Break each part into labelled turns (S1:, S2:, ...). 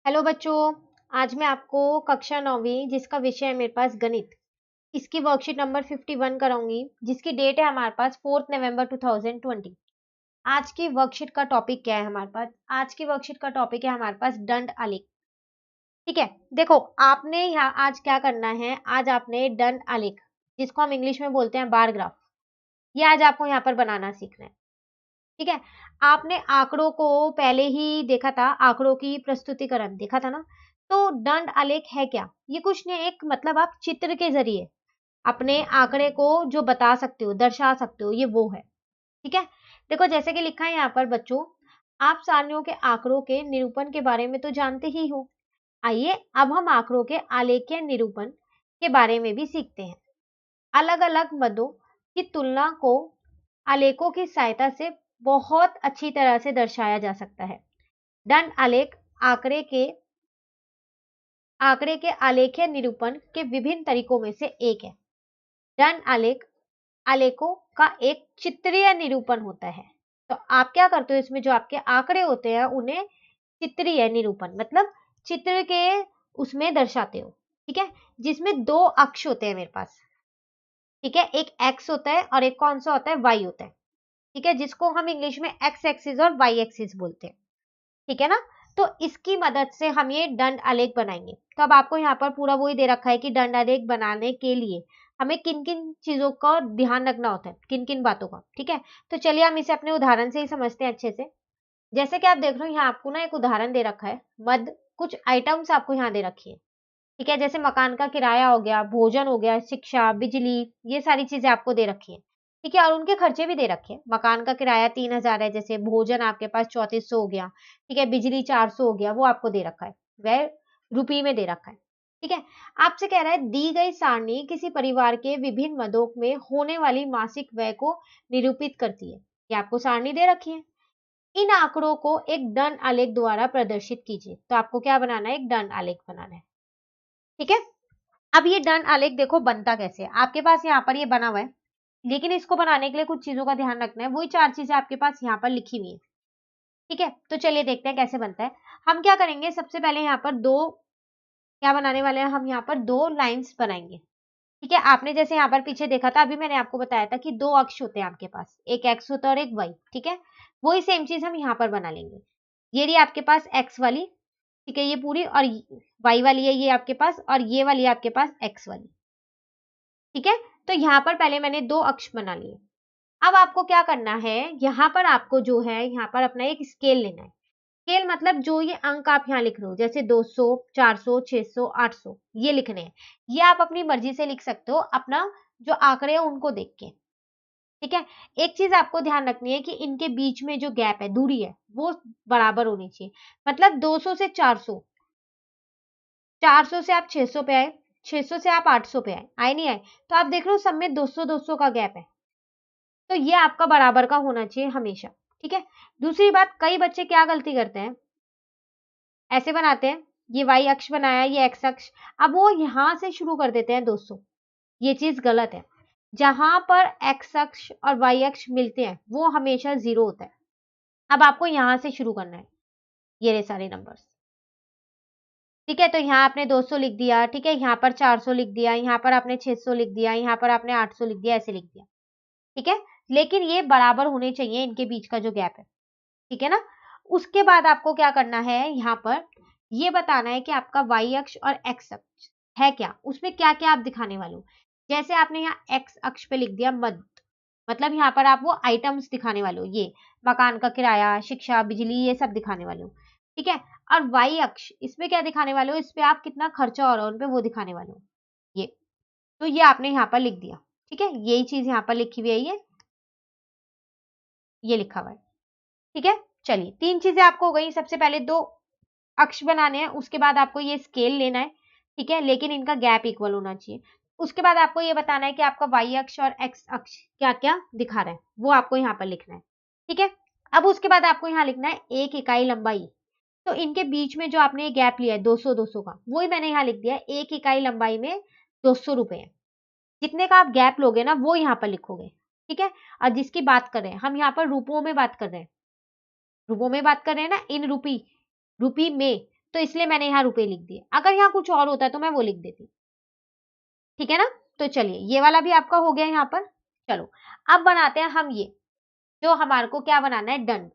S1: Hello बच्चों। आज मैं आपको कक्षा 9वीं जिसका विषय है मेरे पास गणित, इसकी वर्कशीट नंबर 51 कराऊंगी, जिसकी डेट है हमारे पास 4 नवंबर 2020। आज की वर्कशीट का टॉपिक क्या है हमारे पास? आज की वर्कशीट का टॉपिक है हमारे पास दंड आलेख। ठीक है, देखो आपने यहाँ आज क्या करना है, आज आपने दंड आलेख, जिसको हम इंग्लिश में बोलते हैं बार ग्राफ, ये आज आपको यहाँ पर बनाना सीखना है। ठीक है, आपने आंकड़ों को पहले ही देखा था, आंकड़ों की प्रस्तुतिकरण देखा था ना। तो दंड आलेख है क्या? ये कुछ नहीं, एक मतलब आप चित्र के जरिए अपने आंकड़े को जो बता सकते हो, दर्शा सकते हो, ये वो है। ठीक है, देखो जैसे कि लिखा है यहाँ पर बच्चों, आप सारणियों के आंकड़ों के निरूपण के बारे में तो जानते ही हो। आइए अब हम आंकड़ों के आलेखीय निरूपण के बारे में भी सीखते हैं। अलग अलग मदों की तुलना को आलेखों की सहायता से बहुत अच्छी तरह से दर्शाया जा सकता है। दंड आलेख आंकड़े के आलेखीय निरूपण के विभिन्न तरीकों में से एक है। दंड आलेख आलेखों का एक चित्रीय निरूपण होता है। तो आप क्या करते हो, इसमें जो आपके आंकड़े होते हैं उन्हें चित्रीय निरूपण मतलब चित्र के उसमें दर्शाते हो। ठीक है, जिसमें दो अक्ष होते हैं मेरे पास। ठीक है, एक एक्स होता है और एक कौन सा होता है, वाई होता है। ठीक है, जिसको हम इंग्लिश में एक्स एक्सिस और वाई एक्सिस बोलते हैं। ठीक है ना। तो इसकी मदद से हम ये दंड आलेख बनाएंगे। तो अब आपको यहाँ पर पूरा वही दे रखा है कि दंड आलेख बनाने के लिए हमें किन किन चीजों का ध्यान रखना होता है, किन किन बातों का। ठीक है, तो चलिए हम इसे अपने उदाहरण से ही समझते हैं अच्छे से। जैसे कि आप देख रहे हो, यहाँ आपको ना एक उदाहरण दे रखा है, मद कुछ आइटम्स आपको यहाँ दे रखी है। ठीक है, जैसे मकान का किराया हो गया, भोजन हो गया, शिक्षा, बिजली, ये सारी चीजें आपको दे रखी है। ठीक है, और उनके खर्चे भी दे रखे हैं। मकान का किराया 3,000 है, जैसे भोजन आपके पास 3400 हो गया। ठीक है, बिजली 400 हो गया, वो आपको दे रखा है, वह रुपये में दे रखा है। ठीक है, आपसे कह रहा है दी गई सारणी किसी परिवार के विभिन्न मदों में होने वाली मासिक व्यय को निरूपित करती है। ये आपको सारणी दे रखी है। इन आंकड़ों को एक दंड आलेख द्वारा प्रदर्शित कीजिए। तो आपको क्या बनाना है, एक दंड आलेख बनाना है। ठीक है, अब ये दंड आलेख देखो बनता कैसे है। आपके पास यहाँ पर ये बना हुआ है, लेकिन इसको बनाने के लिए कुछ चीजों का ध्यान रखना है। वही 4 चीजें आपके पास यहाँ पर लिखी हुई है। ठीक है, तो चलिए देखते हैं कैसे बनता है। हम क्या करेंगे, सबसे पहले यहाँ पर दो क्या बनाने वाले हैं, हम यहाँ पर दो लाइंस बनाएंगे। ठीक है, आपने जैसे यहाँ पर पीछे देखा था, अभी मैंने आपको बताया था कि दो अक्ष होते हैं आपके पास, एक एक्स होता है और एक वाई। ठीक है, वही सेम चीज हम यहाँ पर बना लेंगे। ये रही आपके पास एक्स वाली, ठीक है, ये पूरी, और वाई वाली है ये आपके पास, और ये वाली है आपके पास एक्स वाली। ठीक है, तो यहाँ पर पहले मैंने दो अक्ष बना लिए। अब आपको क्या करना है, यहाँ पर आपको जो है, यहाँ पर अपना एक स्केल लेना है। स्केल मतलब जो ये अंक आप यहाँ लिख रहे हो, जैसे 200, 400, 600, 800, ये लिखने हैं। ये आप अपनी मर्जी से लिख सकते हो, अपना जो आंकड़े हैं उनको देख के। ठीक है, एक चीज आपको ध्यान रखनी है कि इनके बीच में जो गैप है, दूरी है, वो बराबर होनी चाहिए। मतलब 200 से 400, 400 से आप 600 पे आए, 600 से आप 800 पे आए, आए नहीं आए? तो आप देख रहे हो सब में 200 200 का गैप है। तो ये आपका बराबर का होना चाहिए हमेशा। ठीक है, दूसरी बात, कई बच्चे क्या गलती करते हैं, ऐसे बनाते हैं, ये वाई अक्ष बनाया, ये एक्स अक्ष, अब वो यहां से शुरू कर देते हैं 200। ये चीज गलत है। जहां पर एक्स अक्ष और वाई अक्ष मिलते हैं वो हमेशा 0 होता है। अब आपको यहां से शुरू करना है, ये रहे सारे नंबर्स। ठीक है, तो यहाँ आपने 200 लिख दिया, ठीक है, यहाँ पर 400 लिख दिया, यहाँ पर आपने 600 लिख दिया, यहाँ पर आपने 800 लिख दिया, ऐसे लिख दिया। ठीक है, लेकिन ये बराबर होने चाहिए इनके बीच का जो गैप है। ठीक है ना। उसके बाद आपको क्या करना है, यहाँ पर ये बताना है कि आपका वाई अक्ष और एक्स अक्ष है क्या, उसमें क्या क्या आप दिखाने वाले हो। जैसे आपने यहाँ एक्स अक्ष पे लिख दिया मद, मतलब यहाँ पर आप वो आइटम्स दिखाने वाले हो, ये मकान का किराया, शिक्षा, बिजली, ये सब दिखाने वाले हो। ठीक है, और वाई अक्ष इसमें क्या दिखाने वाले हो, इस पे आप कितना खर्चा हो रहा है उन पे वो दिखाने वाले हो। ये तो ये आपने यहाँ पर लिख दिया। ठीक है, यही चीज यहाँ पर लिखी हुई है, ये लिखा हुआ है। ठीक है, चलिए 3 चीजें आपको हो गई। सबसे पहले दो अक्ष बनाने हैं, उसके बाद आपको ये स्केल लेना है। ठीक है, लेकिन इनका गैप इक्वल होना चाहिए। उसके बाद आपको ये बताना है कि आपका वाई अक्ष और एक्स अक्ष क्या क्या दिखा रहा है, वो आपको यहाँ पर लिखना है। ठीक है, अब उसके बाद आपको यहाँ लिखना है 1 इकाई लंबाई। तो इनके बीच में जो आपने ये गैप लिया है 200 200 का, वही मैंने यहाँ लिख दिया, 1 इकाई लंबाई में 200 रुपए है। जितने का आप गैप लोगे ना वो यहाँ पर लिखोगे। ठीक है, और जिसकी बात कर रहे हैं हम यहाँ पर रुपयों में बात कर रहे हैं, रुपयों में बात कर रहे हैं ना, इन रुपी, रुपी में, तो इसलिए मैंने यहाँ रुपए लिख दिए। अगर यहाँ कुछ और होता तो मैं वो लिख देती। ठीक है ना। तो चलिए ये वाला भी आपका हो गया यहाँ पर। चलो अब बनाते हैं हम ये, जो हमारे को क्या बनाना है, दंड।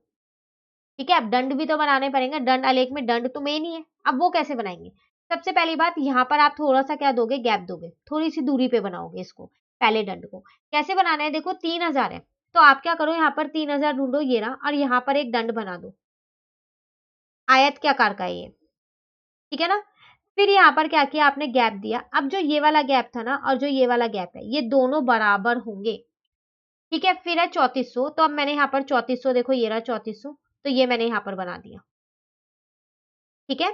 S1: ठीक है, अब दंड भी तो बनाने पड़ेंगे, दंड आलेख में दंड तो मेन ही है। अब वो कैसे बनाएंगे? सबसे पहली बात, यहाँ पर आप थोड़ा सा क्या दोगे, गैप दोगे, थोड़ी सी दूरी पे बनाओगे इसको, पहले दंड को। कैसे बनाना है, देखो 3000 है, तो आप क्या करो, यहाँ पर 3000 ढूंढो, ये रहा, और यहाँ पर एक दंड बना दो, आयत के आकार का है ये। ठीक है ना। फिर यहाँ पर क्या किया आपने, गैप दिया। अब जो ये वाला गैप था ना, और जो ये वाला गैप है, ये दोनों बराबर होंगे। ठीक है, फिर है 3400, तो अब मैंने यहाँ पर 3400, देखो ये रहा 3400, तो ये मैंने यहाँ पर बना दिया। ठीक है,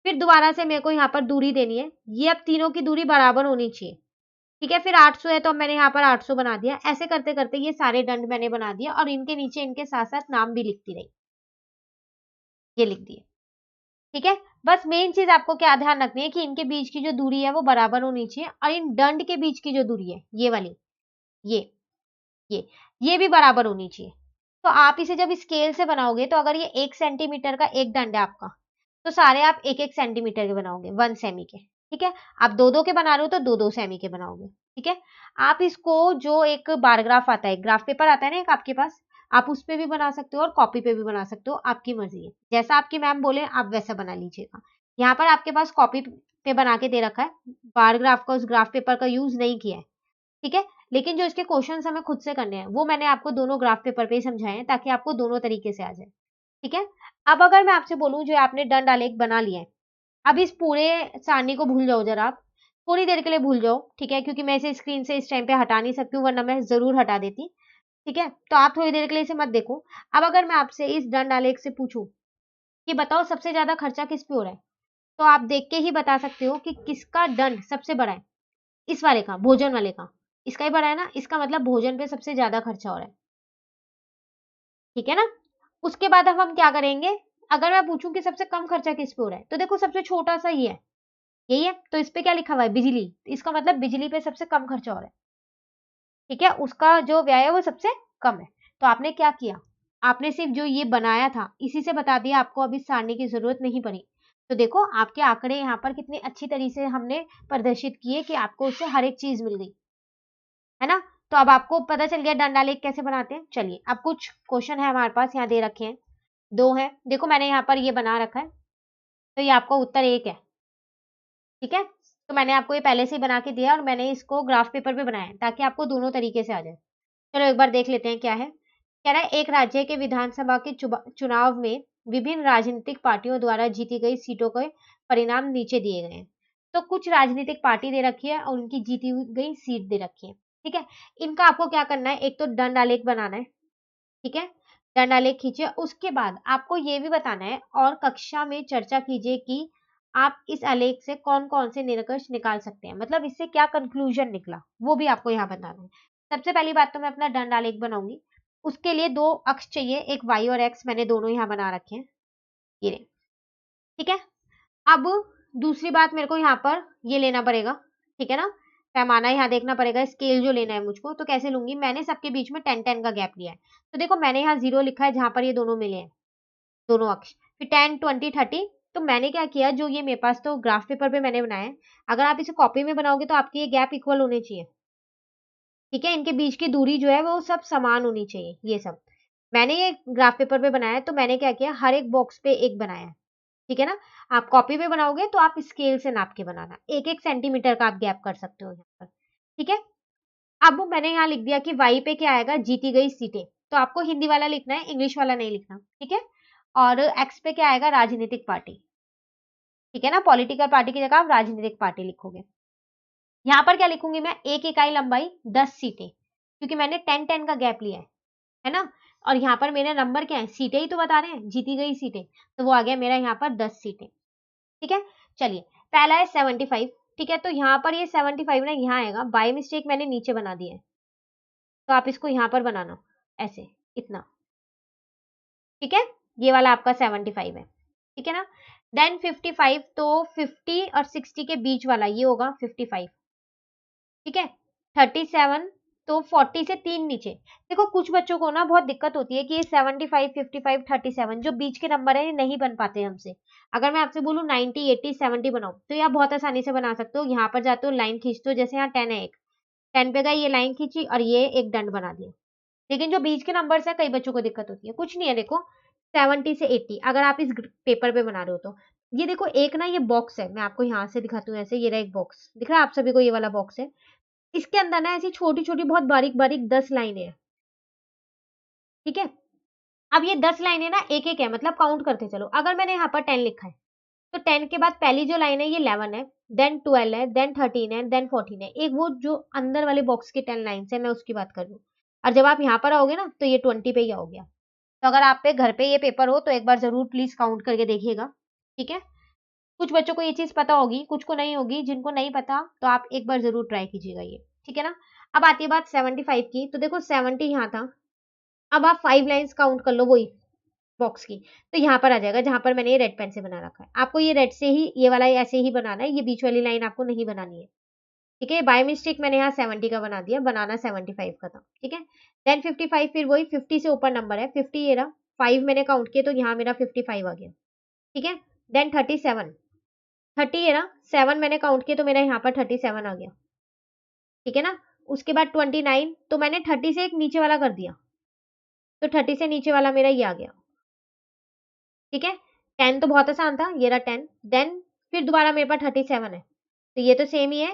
S1: फिर दोबारा से मेरे को यहाँ पर दूरी देनी है, ये अब तीनों की दूरी बराबर होनी चाहिए। ठीक है, फिर 800 है, तो अब मैंने यहाँ पर 800 बना दिया। ऐसे करते करते ये सारे दंड मैंने बना दिया, और इनके नीचे इनके साथ साथ नाम भी लिखती रही, ये लिख दिए। ठीक है, बस मेन चीज आपको क्या ध्यान रखनी है कि इनके बीच की जो दूरी है वो बराबर होनी चाहिए, और इन दंड के बीच की जो दूरी है, ये वाली, ये ये ये भी बराबर होनी चाहिए। तो आप इसे जब स्केल से बनाओगे, तो अगर ये 1 सेंटीमीटर का एक दंड है आपका, तो सारे आप 1-1 सेंटीमीटर के बनाओगे, 1 सेमी के। ठीक है, आप 2-2 के बना रहे हो तो 2-2 सेमी के बनाओगे। ठीक है, आप इसको जो एक बार ग्राफ आता है, ग्राफ पेपर आता है ना एक आपके पास, आप उस पे भी बना सकते हो और कॉपी पे भी बना सकते हो, आपकी मर्जी है, जैसा आपकी मैम बोले आप वैसा बना लीजिएगा। यहाँ पर आपके पास कॉपी पे बना के दे रखा है, बार ग्राफ का, उस ग्राफ पेपर का यूज नहीं किया है। ठीक है, लेकिन जो इसके क्वेश्चन हमें खुद से करने हैं, वो मैंने आपको दोनों ग्राफ पेपर पे ही समझाए हैं, ताकि आपको दोनों तरीके से आ जाए। ठीक है, अब अगर मैं आपसे बोलूं, जो आपने दंड आलेख बना लिया है, अब इस पूरे सारणी को भूल जाओ जरा, आप थोड़ी देर के लिए भूल जाओ। ठीक है, क्योंकि मैं इसे स्क्रीन से इस टाइम पे हटा नहीं सकती हूँ, वरना मैं जरूर हटा देती। ठीक है, तो आप थोड़ी देर के लिए इसे मत देखो। अब अगर मैं आपसे इस दंड आलेख से पूछूं कि बताओ सबसे ज्यादा खर्चा किस पे हो रहा है, तो आप देख के ही बता सकते हो कि किसका दंड सबसे बड़ा है। इस वाले का, भोजन वाले का, इसका ही बड़ा है ना, इसका मतलब भोजन पे सबसे ज्यादा खर्चा हो रहा है। ठीक है ना। उसके बाद अब हम क्या करेंगे, अगर मैं पूछूं कि सबसे कम खर्चा किस पे हो रहा है, तो देखो सबसे छोटा सा ये है, यही है, तो इस पे क्या लिखा हुआ है, बिजली, इसका मतलब बिजली पे सबसे कम खर्चा हो रहा है। ठीक है, उसका जो व्यय है वो सबसे कम है। तो आपने क्या किया, आपने सिर्फ जो ये बनाया था इसी से बता दिया, आपको अभी सारणी की जरूरत नहीं पड़ी। तो देखो आपके आंकड़े यहाँ पर कितनी अच्छी तरीके से हमने प्रदर्शित किए कि आपको उससे हर एक चीज मिल गई, है ना। तो अब आपको पता चल गया दंड आलेख कैसे बनाते हैं। चलिए अब कुछ क्वेश्चन है हमारे पास, यहाँ दे रखे हैं, 2 है, देखो मैंने यहाँ पर ये बना रखा है, तो ये आपका उत्तर 1 है। ठीक है, तो मैंने आपको ये पहले से ही बना के दिया, और मैंने इसको ग्राफ पेपर पे बनाया है, ताकि आपको दोनों तरीके से आ जाए। चलो एक बार देख लेते हैं क्या है। कह रहा है, एक राज्य के विधानसभा के चुनाव में विभिन्न राजनीतिक पार्टियों द्वारा जीती गई सीटों के परिणाम नीचे दिए गए हैं। तो कुछ राजनीतिक पार्टी दे रखी है, और उनकी जीती गई सीट दे रखी है। ठीक है, इनका आपको क्या करना है, एक तो दंड आलेख बनाना है। ठीक है, दंड आलेख खींचिए, उसके बाद आपको ये भी बताना है, और कक्षा में चर्चा कीजिए कि आप इस आलेख से कौन कौन से निष्कर्ष निकाल सकते हैं, मतलब इससे क्या कंक्लूजन निकला, वो भी आपको यहाँ बताना है। सबसे पहली बात तो मैं अपना दंड आलेख बनाऊंगी, उसके लिए 2 अक्ष चाहिए, एक y और x, मैंने दोनों यहाँ बना रखे हैं, ये रहे। ठीक है, अब दूसरी बात, मेरे को यहाँ पर ये लेना पड़ेगा। ठीक है ना, पैमाना यहाँ देखना पड़ेगा, स्केल जो लेना है मुझको, तो कैसे लूंगी, मैंने सबके बीच में 10-10 का गैप लिया है। तो देखो मैंने यहाँ 0 लिखा है, जहां पर ये दोनों मिले हैं, दोनों अक्ष, फिर 10, 20, 30। तो मैंने क्या किया, जो ये मेरे पास तो ग्राफ पेपर पे मैंने बनाया है, अगर आप इसे कॉपी में बनाओगे तो आपके ये गैप इक्वल होने चाहिए। ठीक है, इनके बीच की दूरी जो है वो सब समान होनी चाहिए, ये सब मैंने ये ग्राफ पेपर पे बनाया है। तो मैंने क्या किया, हर एक बॉक्स पे एक बनाया है। ठीक है ना, आप कॉपी पे बनाओगे तो आप स्केल से नाप के बनाना, 1-1 सेंटीमीटर का आप गैप कर सकते हो यहाँ पर। ठीक है, अब मैंने यहाँ लिख दिया कि वाई पे क्या आएगा, जीती गई सीटें, तो आपको हिंदी वाला लिखना है, इंग्लिश वाला नहीं लिखना। ठीक है, और एक्स पे क्या आएगा, राजनीतिक पार्टी। ठीक है ना, पॉलिटिकल पार्टी की जगह आप राजनीतिक पार्टी लिखोगे। यहाँ पर क्या लिखूंगी मैं, 1 इकाई लंबाई 10 सीटें, क्योंकि मैंने 10-10 का गैप लिया है ना। और यहाँ पर मेरे नंबर क्या है, सीटें ही तो बता रहे हैं, जीती गई सीटें, तो वो आ गया मेरा यहाँ पर 10 सीटें। ठीक है, चलिए पहला है 75। ठीक है, तो यहाँ पर ये 75 ना यहाँ आएगा, बाय मिस्टेक मैंने नीचे बना दिया है, तो आप इसको यहाँ पर बनाना, ऐसे, इतना। ठीक है, ये वाला आपका 75 है। ठीक है ना, देन 55, तो 50 और 60 के बीच वाला ये होगा 55। ठीक है, 37 तो 40 से 3 नीचे। देखो कुछ बच्चों को ना बहुत दिक्कत होती है कि ये 75, 55, 37 जो बीच के नंबर है ये नहीं बन पाते हमसे। अगर मैं आपसे बोलूँ 90, 80, 70 बनाओ तो ये आप बहुत आसानी से बना सकते हो। यहाँ पर जाते हो, लाइन खींचते हो, जैसे यहाँ 10 है, एक 10 पे गई, ये लाइन खींची और ये एक डंड बना दिया। लेकिन जो बीच के नंबर्स है कई बच्चों को दिक्कत होती है। कुछ नहीं है, देखो 70 से 80 अगर आप इस पेपर पे बना रहे हो तो ये देखो एक ना ये बॉक्स है, मैं आपको यहाँ से दिखाती हूँ ऐसे, ये रहा एक बॉक्स दिख रहा है आप सभी को, ये वाला बॉक्स है। इसके अंदर ना ऐसी छोटी छोटी बहुत बारीक बारीक 10 लाइनें हैं, ठीक है। अब ये 10 लाइनें ना एक एक है, मतलब काउंट करते चलो। अगर मैंने यहाँ पर 10 लिखा है तो 10 के बाद पहली जो लाइन है ये 11 है, देन 12 है, देन 13 है, देन 14 है। एक वो जो अंदर वाले बॉक्स की 10 लाइन है मैं उसकी बात कर रही हूँ। और जब आप यहाँ पर आओगे ना तो ये 20 पे ही आओ गया। तो अगर आप पे घर पे ये पेपर हो तो एक बार जरूर प्लीज काउंट करके देखिएगा, ठीक है। कुछ बच्चों को ये चीज पता होगी, कुछ को नहीं होगी। जिनको नहीं पता तो आप एक बार जरूर ट्राई कीजिएगा ये, ठीक है ना। अब आती है बात 75 की, तो देखो 70 यहाँ था। अब आप 5 लाइन्स काउंट कर लो वही बॉक्स की, तो यहाँ पर आ जाएगा जहां पर मैंने ये रेड पेन से बना रखा है। आपको ये रेड से ही ये वाला ऐसे ही बनाना है, ये बीच वाली लाइन आपको नहीं बनानी है, ठीक है। बाय मिस्टेक मैंने यहाँ 70 का बना दिया, बनाना 75 का था, ठीक है। देन 55, फिर वही 50 से ऊपर नंबर है 50, ये रहा 5 मैंने काउंट किया तो यहाँ मेरा 55 आ गया, ठीक है। देन 37, 30 ये रहा 7 मैंने काउंट किया तो मेरा यहाँ पर 37 आ गया, ठीक है ना। उसके बाद 29, तो मैंने 30 से एक नीचे वाला कर दिया, तो 30 से नीचे वाला मेरा ये आ गया, ठीक है। 10 तो बहुत आसान था, ये रहा 10। देन फिर दोबारा मेरे पास 37 है, तो ये तो सेम ही है,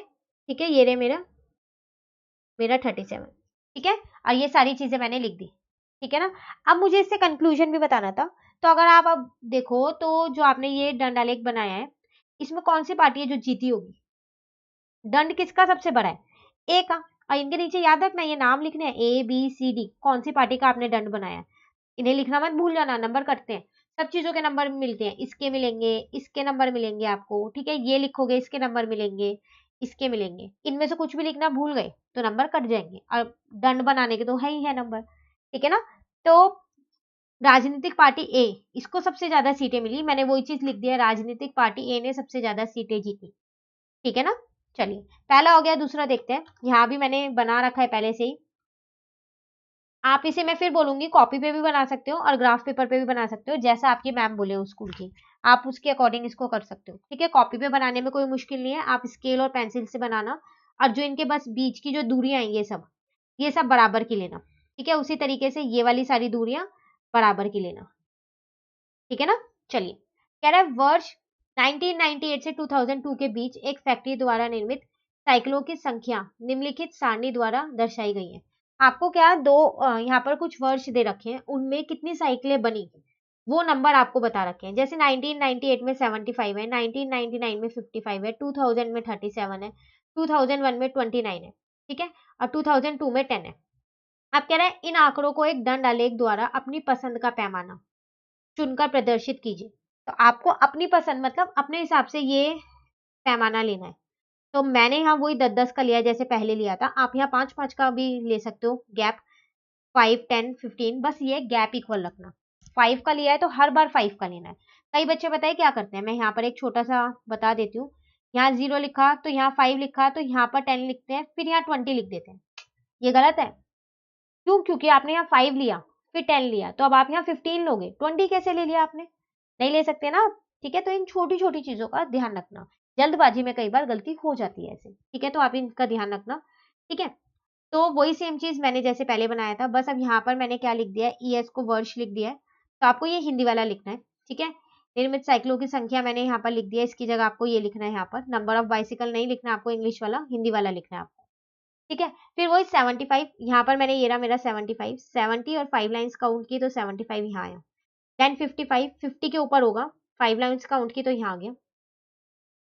S1: ठीक है। ये रहे मेरा मेरा 37, ठीक है। और ये सारी चीजें मैंने लिख दी, ठीक है ना। अब मुझे इससे कंक्लूजन भी बताना था। तो अगर आप अब देखो तो जो आपने ये दंड आलेख बनाया है, इसमें कौन सी पार्टी है जो जीती होगी? दंड किसका सबसे बड़ा है? ए का। और इनके नीचे याद रखना ये नाम लिखने हैं, ABCD, कौन सी पार्टी का आपने दंड बनाया है। इन्हें लिखना मत भूल जाना, नंबर कटते हैं, सब चीजों के नंबर मिलते हैं, इसके मिलेंगे, इसके नंबर मिलेंगे आपको, ठीक है। ये लिखोगे इसके नंबर मिलेंगे, इसके मिलेंगे, इनमें से कुछ भी लिखना भूल गए तो नंबर कट जाएंगे, और दंड बनाने के तो है ही है नंबर, ठीक है ना। तो राजनीतिक पार्टी ए, इसको सबसे ज्यादा सीटें मिली, मैंने वही चीज लिख दिया, राजनीतिक पार्टी ए ने सबसे ज्यादा सीटें जीती, ठीक है ना। चलिए पहला हो गया, दूसरा देखते हैं। यहाँ भी मैंने बना रखा है पहले से ही। आप इसे मैं फिर बोलूंगी कॉपी पे भी बना सकते हो और ग्राफ पेपर पे भी बना सकते हो, जैसा आपकी मैम बोले हो स्कूल की, आप उसके अकॉर्डिंग इसको कर सकते हो, ठीक है। कॉपी पे बनाने में कोई मुश्किल नहीं है, आप स्केल और पेंसिल से बनाना। और जो इनके बस बीच की जो दूरियां हैं ये सब बराबर की लेना, ठीक है। उसी तरीके से ये वाली सारी दूरियां बराबर की लेना, ठीक है ना। चलिए कह रहा है वर्ष 1998 से 2002 के बीच एक फैक्ट्री द्वारा निर्मित साइकिलों की संख्या निम्नलिखित सारणी द्वारा दर्शाई गई है। आपको क्या दो यहाँ पर कुछ वर्ष दे रखे हैं, उनमें कितनी साइकिलें बनी वो नंबर आपको बता रखे हैं। जैसे 1998 में 75 है, 1999 में 55 है, 2000 में 37 है, 2001 में 29 है, ठीक है। और 2002 में 10 है। अब कह रहा है इन आंकड़ों को एक दंड आलेख द्वारा अपनी पसंद का पैमाना चुनकर प्रदर्शित कीजिए। तो आपको अपनी पसंद मतलब अपने हिसाब से ये पैमाना लेना है। तो मैंने यहाँ वही 10-10 का लिया जैसे पहले लिया था, आप यहाँ 5-5 का भी ले सकते हो गैप, 5, 10, 15, बस ये गैप इक्वल रखना। 5 का लिया है तो हर बार 5 का लेना है। कई बच्चे पता है क्या करते हैं, मैं यहाँ पर एक छोटा सा बता देती हूँ। यहाँ 0 लिखा तो यहाँ 5 लिखा तो यहाँ पर 10 लिखते हैं, फिर यहाँ 20 लिख देते हैं। ये गलत है। क्यों? क्योंकि आपने यहाँ 5 लिया फिर 10 लिया, तो अब आप यहाँ 15 लोगे, 20 कैसे ले लिया आपने? नहीं ले सकते ना, ठीक है। तो इन छोटी छोटी चीजों का ध्यान रखना, जल्दबाजी में कई बार गलती हो जाती है ऐसे, ठीक है। तो आप इनका ध्यान रखना, ठीक है। तो वही सेम चीज मैंने जैसे पहले बनाया था, बस अब यहाँ पर मैंने क्या लिख दिया है, ES को वर्ष लिख दिया है, तो आपको ये हिंदी वाला लिखना है, ठीक है। निर्मित साइकिलों की संख्या मैंने यहाँ पर लिख दिया है, इसकी जगह आपको ये लिखना है, यहाँ पर नंबर ऑफ बाइसिकल नहीं लिखना आपको, इंग्लिश वाला हिंदी वाला लिखना है आपको, ठीक है। फिर वही 75, यहाँ पर मैंने ये रहा मेरा 75, 70 और 5 लाइन्स काउंट की तो 75 यहाँ आया। देन 55, 50 के ऊपर होगा, 5 लाइन्स काउंट की तो यहाँ आ गया।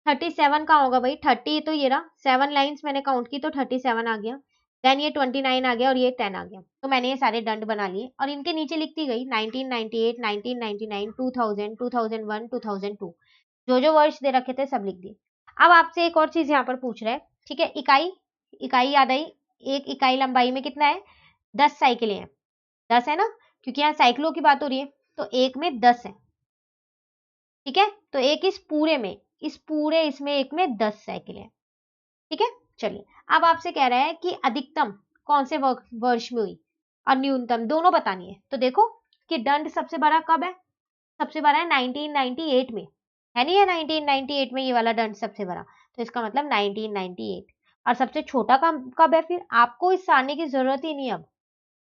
S1: 37 का होगा भाई, 30 तो ये रहा, 7 लाइन्स मैंने काउंट की तो 37 आ गया। देन ये 29 आ गया और ये 10 आ गया। तो मैंने ये सारे दंड बना लिए और इनके नीचे लिखती गई 1998, 1999, 2000, 2001, 2002, जो जो वर्ष दे रखे थे सब लिख दिए। अब आपसे एक और चीज यहाँ पर पूछ रहा है, ठीक है। इकाई, इकाई याद आई, एक इकाई लंबाई में कितना है, 10 साइकिलें हैं, 10 है ना, क्योंकि यहाँ साइकिलों की बात हो रही है, तो एक में 10 है, ठीक है। तो एक इस पूरे में, इस पूरे इसमें एक में 10 साइकिलें हैं, ठीक है। चलिए अब आपसे कह रहा है कि अधिकतम कौन से वर्ष में हुई और न्यूनतम दोनों बतानी है। तो देखो कि दंड सबसे बड़ा कब है, सबसे बड़ा है 1998 में, है नहीं है 1998 में ये वाला दंड सबसे बड़ा, तो इसका मतलब 1998। और सबसे छोटा कब है फिर, आपको इस सारणी की जरूरत ही नहीं। अब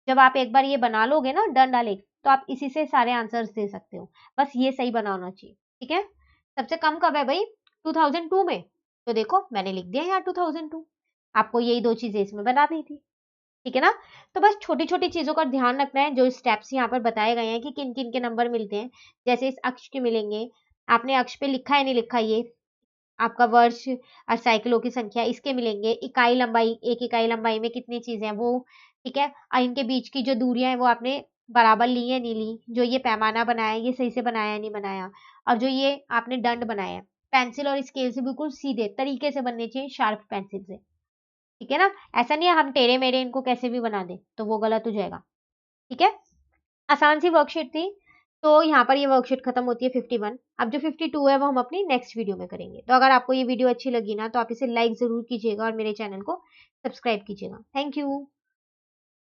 S1: जब आप एक बार ये बना लोगे ना दंड आलेख, तो आप इसी से सारे आंसर्स दे सकते हो, बस ये सही बना होना चाहिए, ठीक है। सबसे कम कब है भाई, 2002 में, तो देखो मैंने लिख दिया यहाँ 2002, आपको यही दो चीजें इसमें बनानी थी, ठीक है ना। तो बस छोटी छोटी चीजों का ध्यान रखना है, जो स्टेप्स यहाँ पर बताए गए हैं कि किन किन के नंबर मिलते हैं, जैसे इस अक्ष के मिलेंगे, आपने अक्ष पे लिखा है नहीं लिखा, ये आपका वर्ष और साइकिलों की संख्या इसके मिलेंगे, इकाई लंबाई, एक इकाई लंबाई में कितनी चीजें हैं वो, ठीक है। और इनके बीच की जो दूरियां हैं वो आपने बराबर ली है नहीं ली, जो ये पैमाना बनाया है ये सही से बनाया है नहीं बनाया, और जो ये आपने दंड बनाया है पेंसिल और स्केल से बिल्कुल सीधे तरीके से बनने चाहिए, शार्प पेंसिल से, ठीक है ना। ऐसा नहीं है हम टेढ़े मेढ़े इनको कैसे भी बना दें, तो वो गलत हो जाएगा, ठीक है। आसान सी वर्कशीट थी। तो यहाँ पर ये वर्कशीट खत्म होती है 51। अब जो 52 है वो हम अपनी नेक्स्ट वीडियो में करेंगे। तो अगर आपको ये वीडियो अच्छी लगी ना, तो आप इसे लाइक जरूर कीजिएगा और मेरे चैनल को सब्सक्राइब कीजिएगा। Thank you.